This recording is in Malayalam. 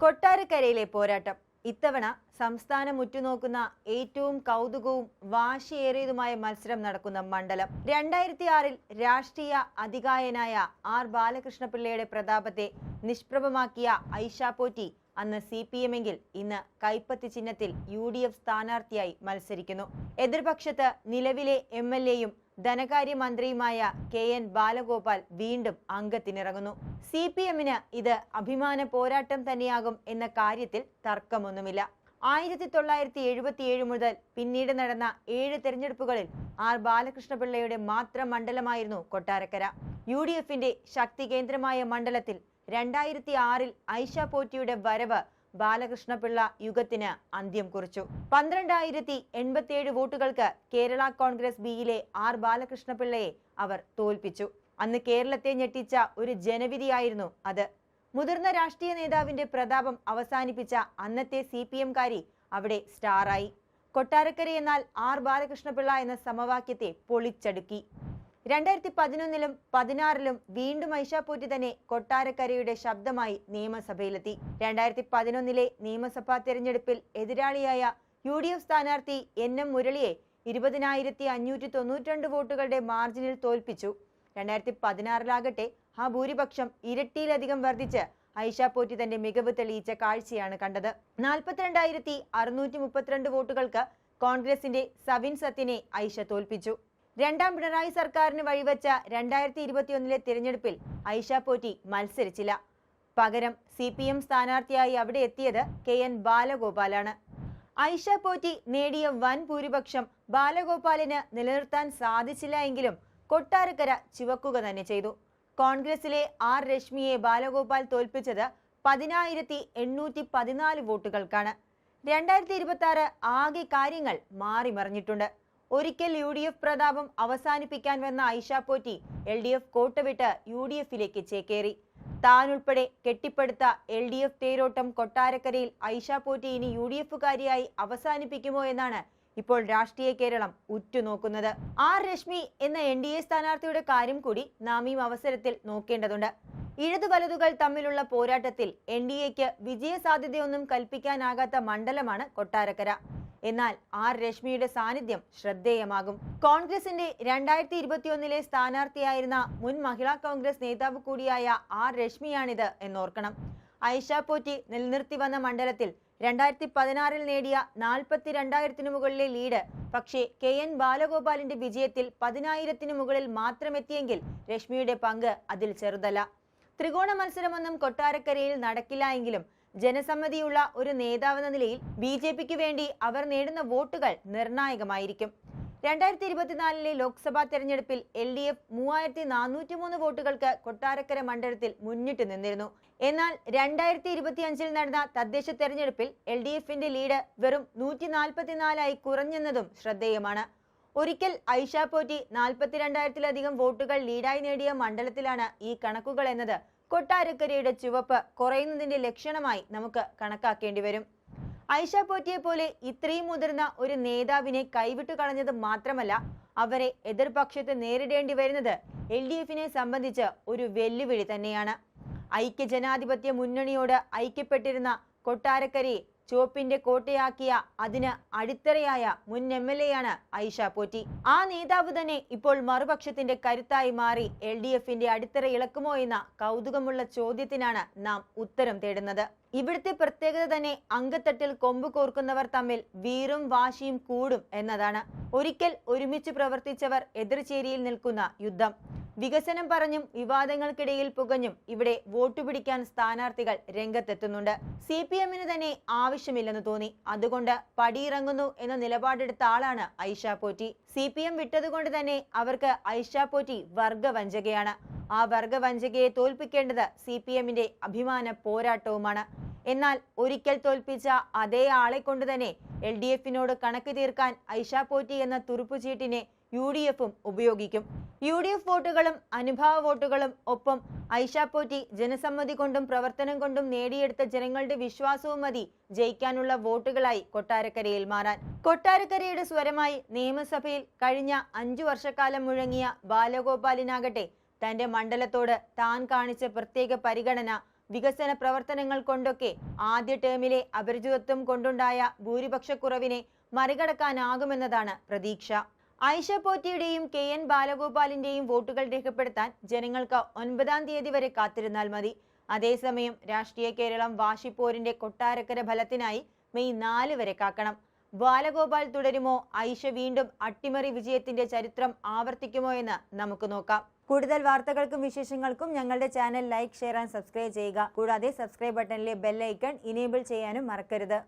കൊട്ടാരക്കരയിലെ പോരാട്ടം ഇത്തവണ സംസ്ഥാനം ഉറ്റുനോക്കുന്ന ഏറ്റവും കൗതുകവും വാശിയേറിയതുമായ മത്സരം നടക്കുന്ന മണ്ഡലം 2006 രാഷ്ട്രീയ അതികായനായ ആർ ബാലകൃഷ്ണപിള്ളയുടെ പ്രതാപത്തെ നിഷ്പ്രഭമാക്കിയ ഐഷ പോറ്റി അന്ന് CPM എങ്കിൽ ഇന്ന് കൈപ്പത്തി ചിഹ്നത്തിൽ UDF സ്ഥാനാർത്ഥിയായി മത്സരിക്കുന്നു. എതിർപക്ഷത്ത് നിലവിലെ MLA-യും ധനകാര്യമന്ത്രിയുമായ KN ബാലഗോപാൽ വീണ്ടും അംഗത്തിനിറങ്ങുന്നു. CPM-ന് ഇത് അഭിമാന പോരാട്ടം തന്നെയാകും എന്ന കാര്യത്തിൽ തർക്കമൊന്നുമില്ല. 1977 മുതൽ പിന്നീട് നടന്ന 7 തെരഞ്ഞെടുപ്പുകളിൽ ആർ ബാലകൃഷ്ണപിള്ളയുടെ മാത്രം മണ്ഡലമായിരുന്നു കൊട്ടാരക്കര. UDF-ന്റെ ശക്തി കേന്ദ്രമായ മണ്ഡലത്തിൽ 2006 ഐഷ പോറ്റിയുടെ വരവ് ബാലകൃഷ്ണപിള്ള യുഗത്തിന് അന്ത്യം കുറിച്ചു. 12,087 വോട്ടുകൾക്ക് കേരള കോൺഗ്രസ് ബിയിലെ ആർ ബാലകൃഷ്ണപിള്ളയെ അവർ തോൽപ്പിച്ചു. അന്ന് കേരളത്തെ ഞെട്ടിച്ച ഒരു ജനവിധിയായിരുന്നു അത്. മുതിർന്ന രാഷ്ട്രീയ നേതാവിന്റെ പ്രതാപം അവസാനിപ്പിച്ച അന്നത്തെ CPM-കാരി അവിടെ സ്റ്റാറായി. കൊട്ടാരക്കര എന്നാൽ ആർ ബാലകൃഷ്ണപിള്ള എന്ന സമവാക്യത്തെ പൊളിച്ചടുക്കി. 2011-ലും 2016-ലും വീണ്ടും ഐഷ പോറ്റി തന്നെ കൊട്ടാരക്കരയുടെ ശബ്ദമായി നിയമസഭയിലെത്തി. 2011-ലെ നിയമസഭാ തെരഞ്ഞെടുപ്പിൽ എതിരാളിയായ UDF സ്ഥാനാർത്ഥി NM മുരളിയെ 20,592 വോട്ടുകളുടെ മാർജിനിൽ തോൽപ്പിച്ചു. 2016-ലാകട്ടെ ആ ഭൂരിപക്ഷം ഇരട്ടിയിലധികം വർദ്ധിച്ച് ഐഷ പോറ്റി തന്റെ മികവ് തെളിയിച്ച കാഴ്ചയാണ് കണ്ടത്. 42,632 വോട്ടുകൾക്ക് കോൺഗ്രസിന്റെ സവിൻ സത്യനെ ഐഷ തോൽപ്പിച്ചു. രണ്ടാം പിണറായി സർക്കാരിന് വഴിവെച്ച 2021-ലെ തിരഞ്ഞെടുപ്പിൽ ഐഷ പോറ്റി മത്സരിച്ചില്ല. പകരം CPM സ്ഥാനാർത്ഥിയായി അവിടെ എത്തിയത് KN ബാലഗോപാലാണ്. ഐഷ പോറ്റി നേടിയ വൻ ഭൂരിപക്ഷം ബാലഗോപാലിന് നിലനിർത്താൻ സാധിച്ചില്ല എങ്കിലും കൊട്ടാരക്കര ചുവക്കുക തന്നെ ചെയ്തു. കോൺഗ്രസിലെ ആർ രശ്മിയെ ബാലഗോപാൽ തോൽപ്പിച്ചത് 10,814 വോട്ടുകൾക്കാണ്. 2026 ആകെ കാര്യങ്ങൾ മാറിമറിഞ്ഞിട്ടുണ്ട്. ഒരിക്കൽ UDF പ്രതാപം അവസാനിപ്പിക്കാൻ വന്ന ഐഷ പോറ്റി LDF കോട്ട വിട്ട് UDF-ലേക്ക് ചേക്കേറി. താൻ ഉൾപ്പെടെ കെട്ടിപ്പടുത്ത LDF തേരോട്ടം കൊട്ടാരക്കരയിൽ ഐഷ പോറ്റി ഇനി UDF-കാരിയായി അവസാനിപ്പിക്കുമോ എന്നാണ് ഇപ്പോൾ രാഷ്ട്രീയ കേരളം ഉറ്റുനോക്കുന്നത്. ആർ രശ്മി എന്ന NDA സ്ഥാനാർത്ഥിയുടെ കാര്യം കൂടി നാം ഈ അവസരത്തിൽ നോക്കേണ്ടതുണ്ട്. ഇടതു വലതുകൾ തമ്മിലുള്ള പോരാട്ടത്തിൽ NDA-ക്ക് വിജയ സാധ്യതയൊന്നും കൽപ്പിക്കാനാകാത്ത മണ്ഡലമാണ് കൊട്ടാരക്കര. എന്നാൽ ആർ രശ്മിയുടെ സാന്നിധ്യം ശ്രദ്ധേയമാകും. കോൺഗ്രസിന്റെ 2021-ലെ സ്ഥാനാർത്ഥിയായിരുന്ന മുൻ മഹിളാ കോൺഗ്രസ് നേതാവ് കൂടിയായ ആർ രശ്മിയാണിത് എന്നോർക്കണം. ഐഷ പോറ്റി നിലനിർത്തി വന്ന മണ്ഡലത്തിൽ 2016-ൽ നേടിയ 42,000-ന് മുകളിലെ ലീഡ് പക്ഷേ KN ബാലഗോപാലിന്റെ വിജയത്തിൽ 10,000-ന് മുകളിൽ മാത്രമെത്തിയെങ്കിൽ രശ്മിയുടെ പങ്ക് അതിൽ ചെറുതല്ല. ത്രികോണ മത്സരമൊന്നും കൊട്ടാരക്കരയിൽ നടക്കില്ല എങ്കിലും ജനസമ്മതിയുള്ള ഒരു നേതാവെന്ന നിലയിൽ BJP-ക്ക് വേണ്ടി അവർ നേടുന്ന വോട്ടുകൾ നിർണായകമായിരിക്കും. 2024-ലെ ലോക്സഭാ തെരഞ്ഞെടുപ്പിൽ LDF 3,403 വോട്ടുകൾക്ക് കൊട്ടാരക്കര മണ്ഡലത്തിൽ മുന്നിട്ട് നിന്നിരുന്നു. എന്നാൽ 2025-ൽ നടന്ന തദ്ദേശ തെരഞ്ഞെടുപ്പിൽ LDF-ന്റെ ലീഡ് വെറും 144 കുറഞ്ഞെന്നതും ശ്രദ്ധേയമാണ്. ഒരിക്കൽ ഐഷ പോറ്റി 42,000-ലധികം വോട്ടുകൾ ലീഡായി നേടിയ മണ്ഡലത്തിലാണ് ഈ കണക്കുകൾ എന്നത് കൊട്ടാരക്കരയുടെ ചുവപ്പ് കുറയുന്നതിന്റെ ലക്ഷണമായി നമുക്ക് കണക്കാക്കേണ്ടി വരും. ഐഷ പോറ്റിയെ പോലെ ഇത്രയും മുതിർന്ന ഒരു നേതാവിനെ കൈവിട്ടു കളഞ്ഞത് മാത്രമല്ല, അവരെ എതിർപക്ഷത്ത് നേരിടേണ്ടി വരുന്നത് LDF-നെ സംബന്ധിച്ച് ഒരു വെല്ലുവിളി തന്നെയാണ്. ഐക്യജനാധിപത്യ മുന്നണിയോട് ഐക്യപ്പെട്ടിരുന്ന കൊട്ടാരക്കരയെ ചുവപ്പിന്റെ കോട്ടയാക്കിയ അതിന് അടിത്തറയായ മുൻ MLA-യാണ് ഐഷ പോറ്റി. ആ നേതാവ് തന്നെ ഇപ്പോൾ മറുപക്ഷത്തിന്റെ കരുത്തായി മാറി LDF-ന്റെ അടിത്തറ ഇളക്കുമോ എന്ന കൗതുകമുള്ള ചോദ്യത്തിനാണ് നാം ഉത്തരം തേടുന്നത്. ഇവിടുത്തെ പ്രത്യേകത തന്നെ അങ്കത്തട്ടിൽ കൊമ്പ് കോർക്കുന്നവർ തമ്മിൽ വീറും വാശിയും കൂടും എന്നതാണ്. ഒരിക്കൽ ഒരുമിച്ച് പ്രവർത്തിച്ചവർ എതിർചേരിയിൽ നിൽക്കുന്ന യുദ്ധം. വികസനം പറഞ്ഞും വിവാദങ്ങൾക്കിടയിൽ പുകഞ്ഞും ഇവിടെ വോട്ടു പിടിക്കാൻ സ്ഥാനാർത്ഥികൾ രംഗത്തെത്തുന്നുണ്ട്. CPM-ന് തന്നെ ആവശ്യമില്ലെന്ന് തോന്നി. അതുകൊണ്ട് പടിയിറങ്ങുന്നു എന്ന നിലപാടെടുത്ത ആളാണ് ഐഷ പോറ്റി. CPM വിട്ടതുകൊണ്ട് തന്നെ അവർക്ക് ഐഷ പോറ്റി വർഗവഞ്ചകയാണ്. ആ വർഗവഞ്ചകയെ തോൽപ്പിക്കേണ്ടത് CPM-ന്റെ അഭിമാന പോരാട്ടവുമാണ്. എന്നാൽ ഒരിക്കൽ തോൽപ്പിച്ച അതേ ആളെ കൊണ്ട് തന്നെ LDF-നോട് കണക്ക് തീർക്കാൻ ഐഷ പോറ്റി എന്ന തുറുപ്പുചീട്ടിനെ UDF-ഉം ഉപയോഗിക്കും. UDF വോട്ടുകളും അനുഭാവ വോട്ടുകളും ഒപ്പം ഐഷ പോറ്റി ജനസമ്മതി കൊണ്ടും പ്രവർത്തനം കൊണ്ടും നേടിയെടുത്ത ജനങ്ങളുടെ വിശ്വാസവും മതി ജയിക്കാനുള്ള വോട്ടുകളായി കൊട്ടാരക്കരയിൽ മാറാൻ. കൊട്ടാരക്കരയുടെ സ്വരമായി നിയമസഭയിൽ കഴിഞ്ഞ 5 വർഷക്കാലം മുഴങ്ങിയ ബാലഗോപാലിനാകട്ടെ തന്റെ മണ്ഡലത്തോട് താൻ കാണിച്ച പ്രത്യേക പരിഗണന വികസന പ്രവർത്തനങ്ങൾ കൊണ്ടൊക്കെ ആദ്യ ടേമിലെ അപരിചിതത്വം കൊണ്ടുണ്ടായ ഭൂരിപക്ഷക്കുറവിനെ മറികടക്കാനാകുമെന്നതാണ് പ്രതീക്ഷ. ആയിഷ പോറ്റിയുടെയും KN ബാലഗോപാലിന്റെയും വോട്ടുകൾ രേഖപ്പെടുത്താൻ ജനങ്ങൾക്ക് 9-ാം തീയതി വരെ കാത്തിരുന്നാൽ മതി. അതേസമയം രാഷ്ട്രീയ കേരളം വാശിപ്പോരിന്റെ കൊട്ടാരക്കര ഫലത്തിനായി മെയ് 4 വരെ കാക്കണം. ബാലഗോപാൽ തുടരുമോ? ആയിഷ വീണ്ടും അട്ടിമറി വിജയത്തിന്റെ ചരിത്രം ആവർത്തിക്കുമോ എന്ന് നമുക്ക് നോക്കാം. കൂടുതൽ വാർത്തകൾക്കും വിശേഷങ്ങൾക്കും ഞങ്ങളുടെ channel like, share and subscribe ചെയ്യുക. കൂടാതെ സബ്സ്ക്രൈബ് ബട്ടണിലെ ബെൽ ഐക്കൺ ഇനേബിൾ ചെയ്യാനും മറക്കരുത്.